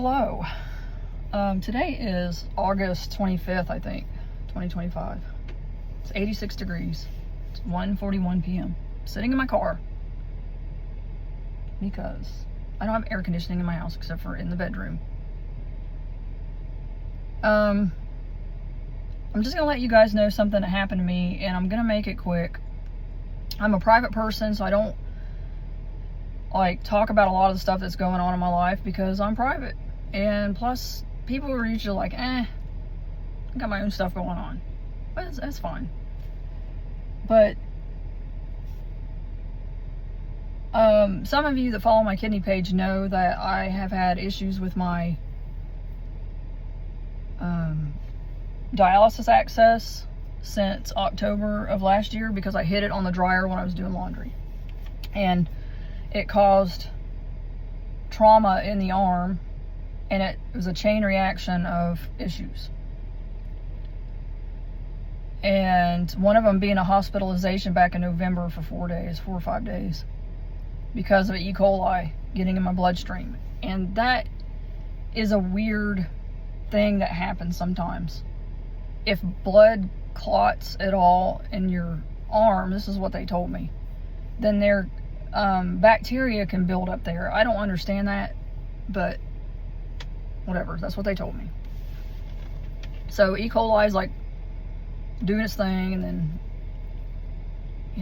Hello. Today is August 25th, I think, 2025. It's 86 degrees. It's 1:41 p.m. Sitting in my car because I don't have air conditioning in my house except for in the bedroom. I'm just gonna let you guys know something that happened to me, and I'm gonna make it quick. I'm a private person, so I don't talk about a lot of the stuff that's going on in my life because I'm private. And plus, people are usually like, I got my own stuff going on. But that's fine. But some of you that follow my kidney page know that I have had issues with my dialysis access since October of last year because I hit it on the dryer when I was doing laundry. And it caused trauma in the arm, and it was a chain reaction of issues. And one of them being a hospitalization back in November for 4 or 5 days because of E. coli getting in my bloodstream. And that is a weird thing that happens sometimes. If blood clots at all in your arm, this is what they told me, then bacteria can build up there. I don't understand that, but whatever, that's what they told me. So E. coli is doing its thing, and then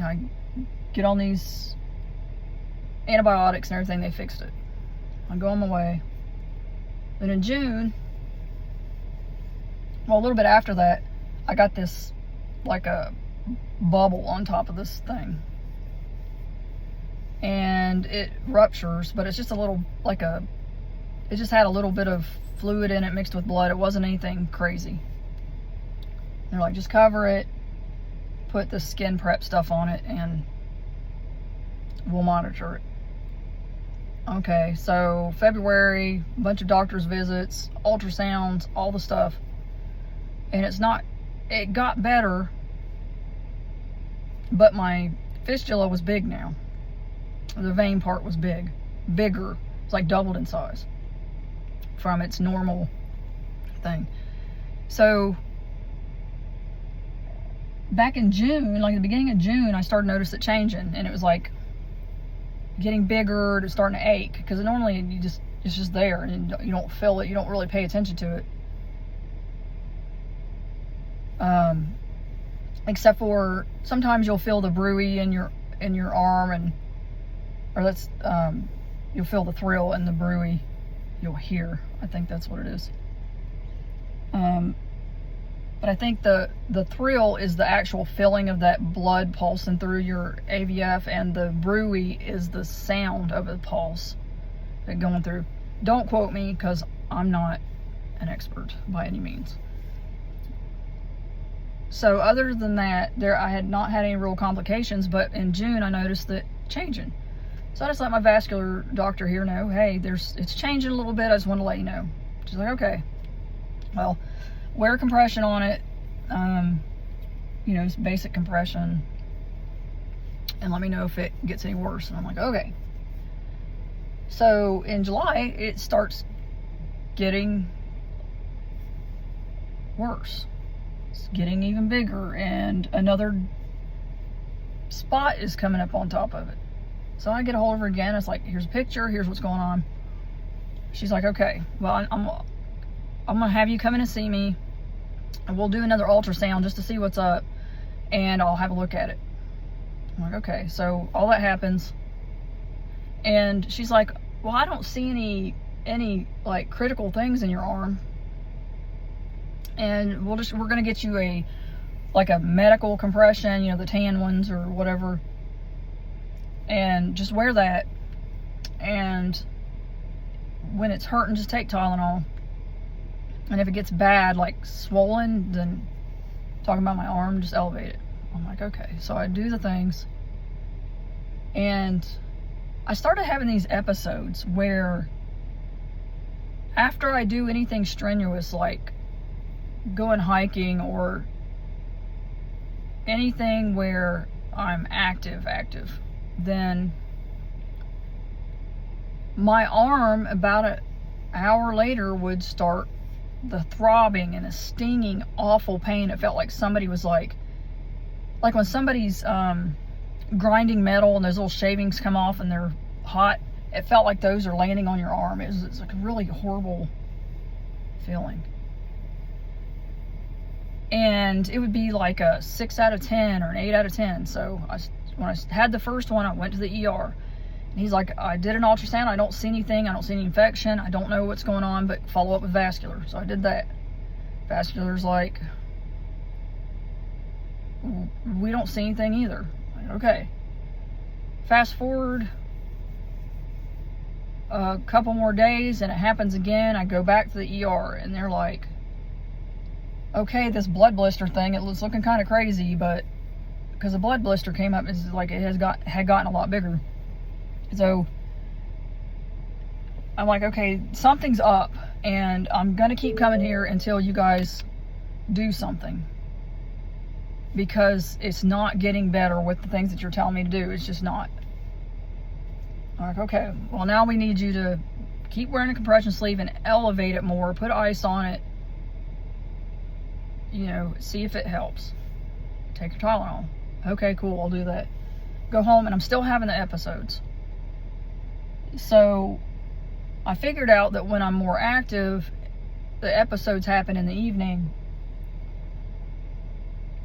I get on these antibiotics and everything. They fixed it. I go on my way. Then in June, well, a little bit after that, I got this a bubble on top of this thing, and it ruptures, but it's just a little it just had a little bit of fluid in it mixed with blood. It wasn't anything crazy. They're like, just cover it, put the skin prep stuff on it, and we'll monitor it. Okay, so February, a bunch of doctor's visits, ultrasounds, all the stuff. And it got better, but my fistula was big now. The vein part was bigger. It's doubled in size from its normal thing. So back in June, the beginning of June, I started to notice it changing, and it was getting bigger. It's starting to ache because normally it's just there and you don't feel it. You don't really pay attention to it. Except for sometimes you'll feel the bruise in your arm, you'll feel the thrill and the bruise you'll hear. I think that's what it is. But I think the thrill is the actual feeling of that blood pulsing through your AVF, and the bruise is the sound of a pulse going through. Don't quote me because I'm not an expert by any means. So other than that, I had not had any real complications, but in June I noticed that changing. So I just let my vascular doctor here know, hey, it's changing a little bit. I just want to let you know. She's like, okay. Well, wear compression on it. It's basic compression. And let me know if it gets any worse. And I'm like, okay. So in July, it starts getting worse. It's getting even bigger, and another spot is coming up on top of it. So I get a hold of her again. It's like, here's a picture, here's what's going on. She's like, okay, well, I'm gonna have you come in and see me, and we'll do another ultrasound just to see what's up, and I'll have a look at it. I'm like, okay. So all that happens, and she's like, well, I don't see any critical things in your arm, and we're gonna get you a medical compression, the tan ones or whatever, and just wear that, and when it's hurting, just take Tylenol, and if it gets bad, swollen, then talking about my arm, just elevate it. I'm like, okay. So I do the things, and I started having these episodes where after I do anything strenuous, going hiking or anything where I'm active, then my arm, about hour later would start the throbbing and a stinging, awful pain. It felt like somebody was like when somebody's grinding metal and those little shavings come off and they're hot. It felt like those are landing on your arm. It's like a really horrible feeling. And it would be like a 6 out of 10 or an 8 out of 10. So when I had the first one, I went to the ER. And he's like, I did an ultrasound. I don't see anything. I don't see any infection. I don't know what's going on, but follow up with vascular. So I did that. Vascular's like, we don't see anything either. Like, okay. Fast forward a couple more days and it happens again. I go back to the ER and they're like, okay, this blood blister thing, it was looking kind of crazy, but because a blood blister came up, it's like it had gotten a lot bigger. So I'm like, okay, something's up, and I'm gonna keep coming here until you guys do something, because it's not getting better with the things that you're telling me to do. It's just not. I'm like, okay, well, now we need you to keep wearing a compression sleeve and elevate it more, put ice on it, you know, see if it helps. Take your Tylenol. Okay, cool, I'll do that. Go home, and I'm still having the episodes. So I figured out that when I'm more active, the episodes happen in the evening,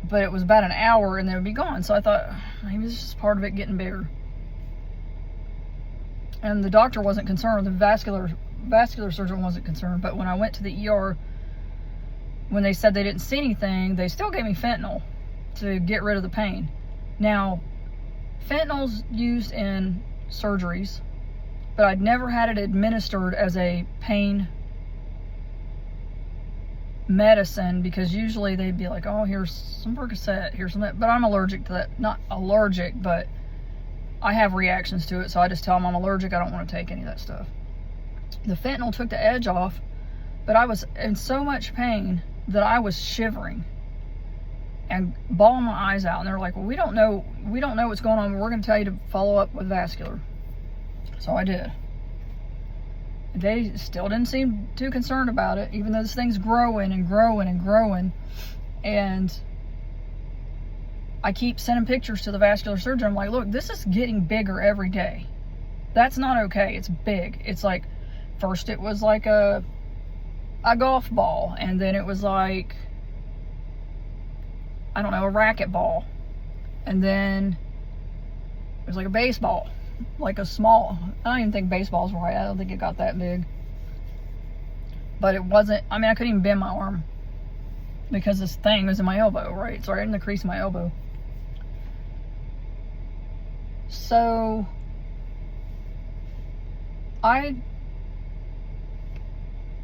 but it was about an hour and they would be gone. So I thought, maybe this is part of it getting bigger. And the doctor wasn't concerned, the vascular surgeon wasn't concerned, but when I went to the ER, when they said they didn't see anything, they still gave me fentanyl to get rid of the pain. Now, fentanyl's used in surgeries, but I'd never had it administered as a pain medicine, because usually they'd be like, oh, here's some Percocet, here's some that, but I'm allergic to that. Not allergic, but I have reactions to it, so I just tell them I'm allergic, I don't want to take any of that stuff. The fentanyl took the edge off, but I was in so much pain that I was shivering and bawling my eyes out, and they're like, well, we don't know what's going on, but we're going to tell you to follow up with vascular. So I did. They still didn't seem too concerned about it, even though this thing's growing and growing and growing. And I keep sending pictures to the vascular surgeon. I'm like, look, this is getting bigger every day. That's not okay. It's big. It's like, first it was like a golf ball, and then it was like, I don't know, a racquetball, and then it was like a baseball, like a small, I don't even think baseball's right, I don't think it got that big, but it wasn't, I mean, I couldn't even bend my arm because this thing was in my elbow, right? So right in the crease of my elbow. So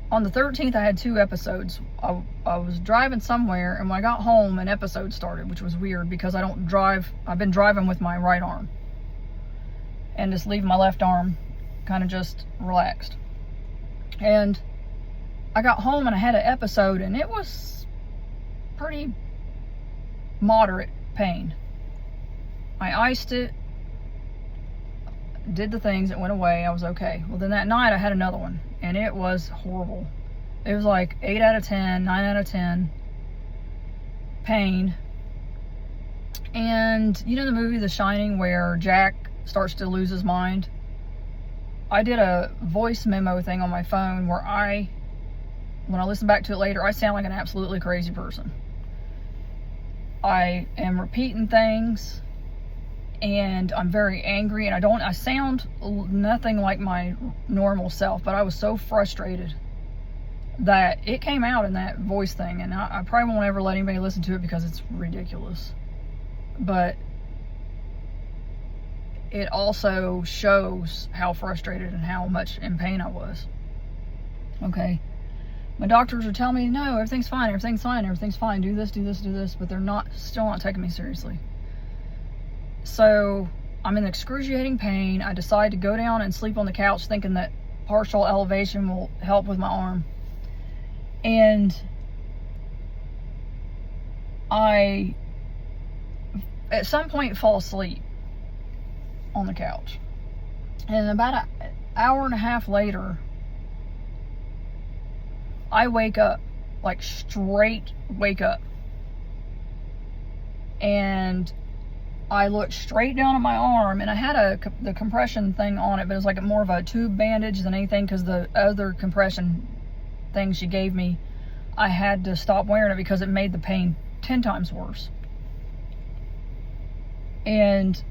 on the 13th, I had 2 episodes. I was driving somewhere, and when I got home, an episode started, which was weird because I don't drive. I've been driving with my right arm and just leave my left arm kind of just relaxed. And I got home and I had an episode, and it was pretty moderate pain. I iced it, did the things, it went away, I was okay. Well, then that night I had another one, and it was horrible. It was like 8 out of 10, 9 out of 10 pain. And you know the movie The Shining where Jack starts to lose his mind? I did a voice memo thing on my phone where when I listen back to it later, I sound like an absolutely crazy person. I am repeating things, and I'm very angry, and I sound nothing like my normal self, but I was so frustrated that it came out in that voice thing, and I probably won't ever let anybody listen to it because it's ridiculous. But it also shows how frustrated and how much in pain I was. Okay. My doctors are telling me, no, everything's fine, everything's fine, everything's fine, do this, do this, do this, but they're still not taking me seriously. So I'm in excruciating pain. I decide to go down and sleep on the couch thinking that partial elevation will help with my arm. And I, at some point, fall asleep on the couch. And about an hour and a half later, I wake up, like straight wake up, and I looked straight down at my arm, and I had the compression thing on it, but it was like more of a tube bandage than anything, because the other compression thing she gave me, I had to stop wearing it because it made the pain 10 times worse. And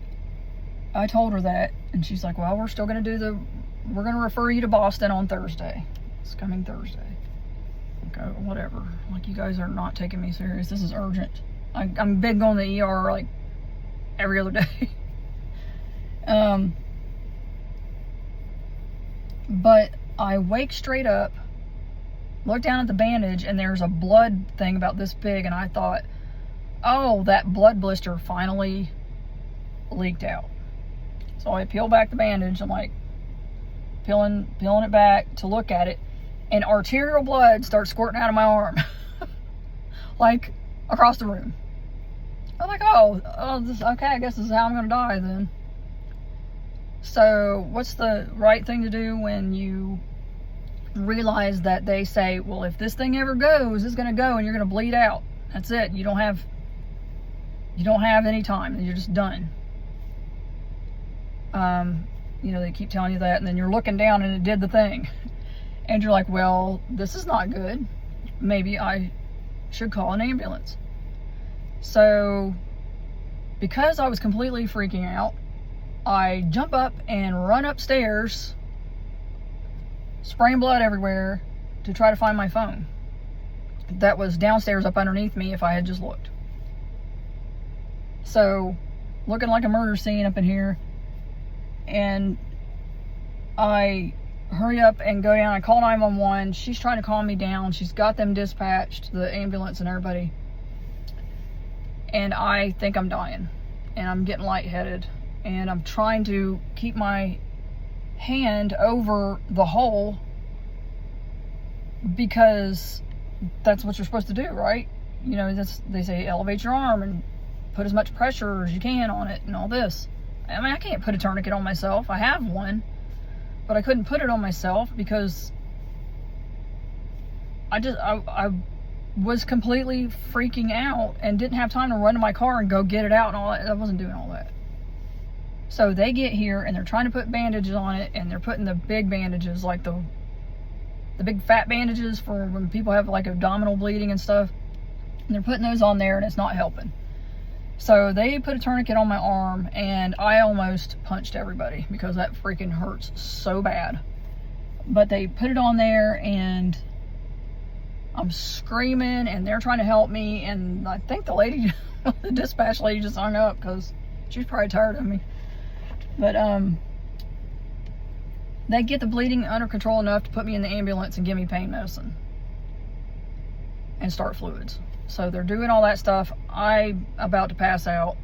I told her that, and she's like, well, we're still going to we're going to refer you to Boston on Thursday. It's coming Thursday. Okay, whatever. Like, you guys are not taking me serious. This is urgent. I'm big on the ER, like, every other day. But I wake straight up, look down at the bandage, and there's a blood thing about this big, and I thought, oh, that blood blister finally leaked out. So I peel back the bandage. I'm like peeling it back to look at it, and arterial blood starts squirting out of my arm. Like across the room. I'm like, oh, okay, I guess this is how I'm gonna die then. So what's the right thing to do when you realize that they say, well, if this thing ever goes, it's gonna go and you're gonna bleed out. That's it. You don't have any time. You're just done. You know, they keep telling you that, and then you're looking down and it did the thing. And you're like, well, this is not good. Maybe I should call an ambulance. So, because I was completely freaking out, I jump up and run upstairs, spraying blood everywhere, to try to find my phone. That was downstairs up underneath me if I had just looked. So, looking like a murder scene up in here. And I hurry up and go down. I call 911. She's trying to calm me down. She's got them dispatched, the ambulance and everybody. And I think I'm dying. And I'm getting lightheaded. And I'm trying to keep my hand over the hole, because that's what you're supposed to do, right? You know, they say elevate your arm and put as much pressure as you can on it and all this. I mean, I can't put a tourniquet on myself. I have one, but I couldn't put it on myself because I was completely freaking out and didn't have time to run to my car and go get it out and all that. I wasn't doing all that. So they get here and they're trying to put bandages on it, and they're putting the big bandages, like the big fat bandages for when people have like abdominal bleeding and stuff. And they're putting those on there and it's not helping. So they put a tourniquet on my arm, and I almost punched everybody because that freaking hurts so bad. But they put it on there, and I'm screaming, and they're trying to help me, and I think the lady, the dispatch lady, just hung up because she was probably tired of me. But they get the bleeding under control enough to put me in the ambulance and give me pain medicine and start fluids. So they're doing all that stuff. I'm about to pass out.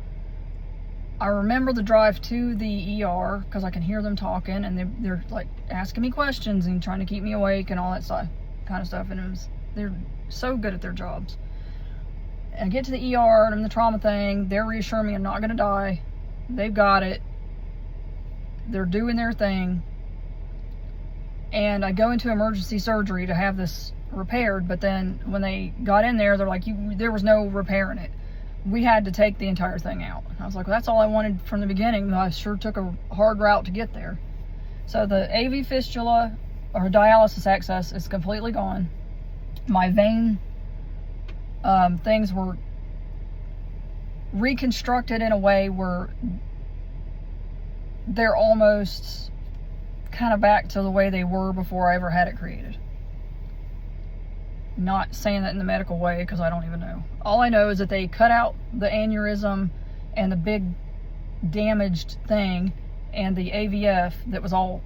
I remember the drive to the ER because I can hear them talking, and they're like asking me questions and trying to keep me awake and all that stuff, kind of stuff. And they're so good at their jobs. And I get to the ER and I'm in the trauma thing. They're reassuring me I'm not gonna die. They've got it. They're doing their thing. And I go into emergency surgery to have this repaired, but then when they got in there, they're like, there was no repairing it. We had to take the entire thing out. I was like, well, that's all I wanted from the beginning. I sure took a hard route to get there. So the AV fistula, or dialysis access, is completely gone. My vein things were reconstructed in a way where they're almost kind of back to the way they were before I ever had it created. Not saying that in the medical way because I don't even know. All I know is that they cut out the aneurysm and the big damaged thing and the AVF that was all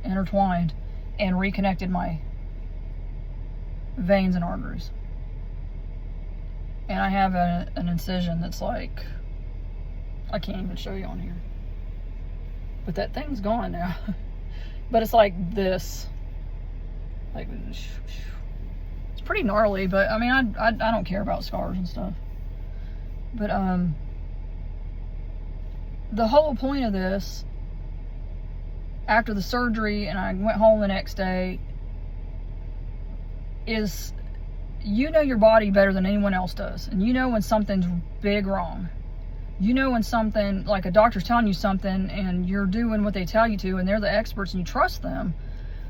intertwined and reconnected my veins and arteries. And I have an incision that's like, I can't even show you on here. But that thing's gone now. But it's like this. Like, it's pretty gnarly, but I mean, I don't care about scars and stuff. But the whole point of this, after the surgery and I went home the next day, is, you know your body better than anyone else does. And you know when something's big wrong. You know when something, like a doctor's telling you something and you're doing what they tell you to and they're the experts and you trust them,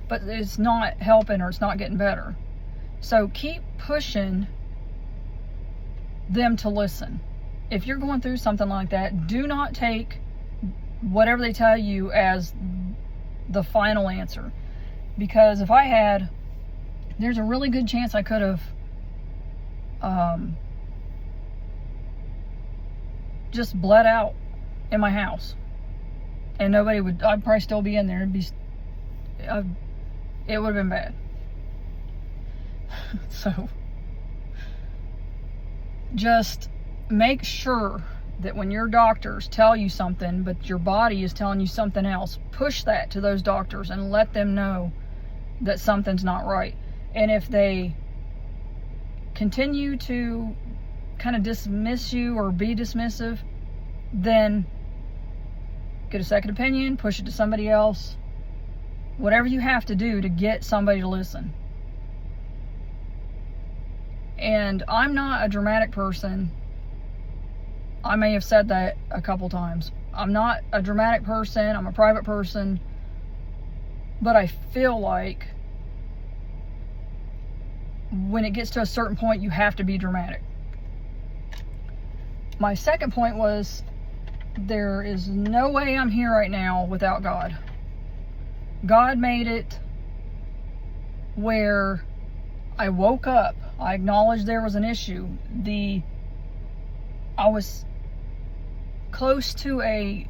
but it's not helping or it's not getting better. So keep pushing them to listen. If you're going through something like that, do not take whatever they tell you as the final answer. Because if I had, there's a really good chance I could have just bled out in my house, and nobody would, I'd probably still be in there. It would have been bad. So just make sure that when your doctors tell you something, but your body is telling you something else, push that to those doctors and let them know that something's not right. And if they continue to kind of dismiss you or be dismissive, then get a second opinion, push it to somebody else, whatever you have to do to get somebody to listen. And I'm not a dramatic person. I may have said that a couple times. I'm not a dramatic person. I'm a private person. But I feel like when it gets to a certain point, you have to be dramatic. My second point was, there is no way I'm here right now without God. God made it where I woke up. I acknowledged there was an issue. I was close to a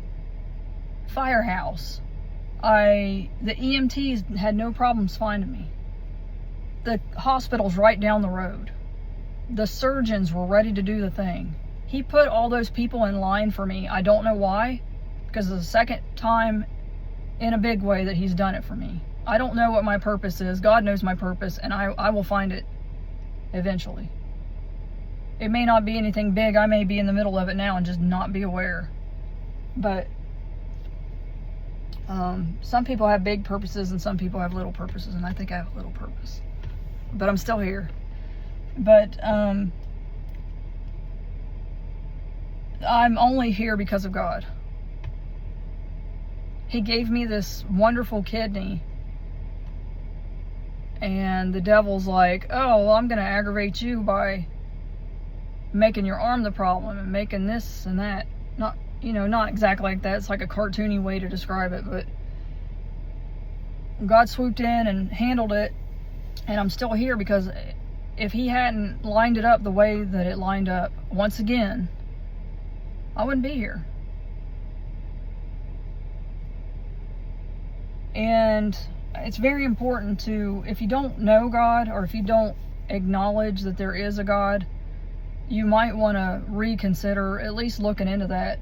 firehouse. The EMTs had no problems finding me. The hospital's right down the road. The surgeons were ready to do the thing. He put all those people in line for me. I don't know why, because it's the second time in a big way that he's done it for me. I don't know what my purpose is. God knows my purpose, and I will find it eventually. It may not be anything big. I may be in the middle of it now and just not be aware. But some people have big purposes and some people have little purposes, and I think I have a little purpose. But I'm still here. But I'm only here because of God. He gave me this wonderful kidney, and the devil's like, oh, well, I'm going to aggravate you by making your arm the problem and making this and that. Not exactly like that. It's like a cartoony way to describe it, but God swooped in and handled it, and I'm still here because if he hadn't lined it up the way that it lined up, once again, I wouldn't be here. And it's very important to, if you don't know God, or if you don't acknowledge that there is a God, you might want to reconsider at least looking into that.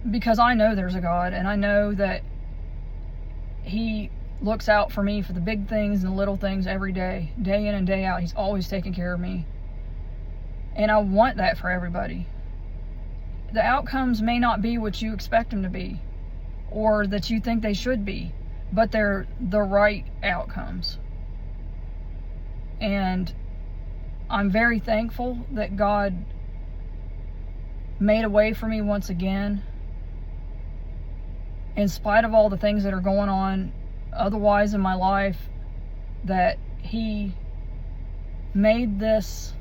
Because I know there's a God, and I know that he looks out for me for the big things and the little things every day, day in and day out. He's always taking care of me. And I want that for everybody. The outcomes may not be what you expect them to be, or that you think they should be, but they're the right outcomes. And I'm very thankful that God made a way for me once again, in spite of all the things that are going on otherwise in my life, that he made this